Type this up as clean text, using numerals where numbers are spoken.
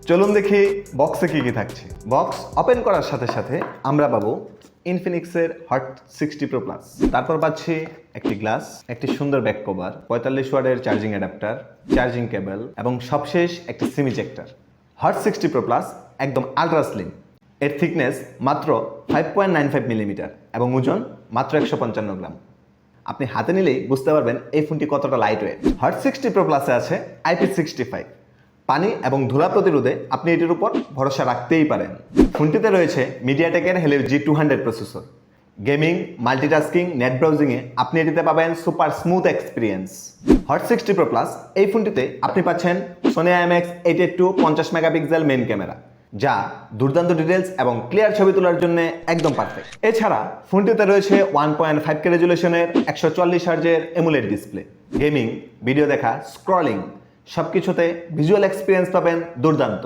চলুন দেখি বক্সে কি কি থাকছে। বক্স ওপেন করার সাথে সাথে আমরা পাবো ইনফিনিক্সের হট 60 প্রো প্লাস, তারপর পাচ্ছি একটি গ্লাস, একটি সুন্দর ব্যাক কভার, 45 ওয়াটের চার্জিং অ্যাডাপ্টার, চার্জিং কেবল এবং সবশেষ একটি সিম ইজেক্টর। হট 60 প্রো প্লাস একদম আলট্রা স্লিম, এর থিকনেস মাত্র 5.95 মিলিমিটার এবং ওজন মাত্র 155 গ্রাম। আপনি হাতে নিলেই বুঝতে পারবেন এই ফোনটি কতটা লাইট ওয়েট। হট 60 প্রো প্লাসে আছে IP65, পানি এবং ধুলা প্রতিরোধে আপনি এটির উপর ভরসা রাখতেই পারেন। ফোনটিতে রয়েছে মিডিয়াটেকের Helio G200 processor. Gaming, multitasking, net ব্রাউজিংয়ে আপনি এটিতে পাবেন super smooth experience. Hot 60 pro plus এই ফোনটিতে আপনি পাচ্ছেন Sony IMX 882 50 megapixel main camera, যা দুর্দান্ত ডিটেলস এবং ক্লিয়ার ছবি তোলার জন্য একদম পারফেক্ট। এছাড়া ফোনটিতে রয়েছে 1.5K রেজুলেশনের 144 হার্জের এমুলেট ডিসপ্লে। গেমিং, ভিডিও দেখা, স্ক্রলিং সবকিছুতে ভিজুয়াল এক্সপিরিয়েন্স পাবেন দুর্দান্ত।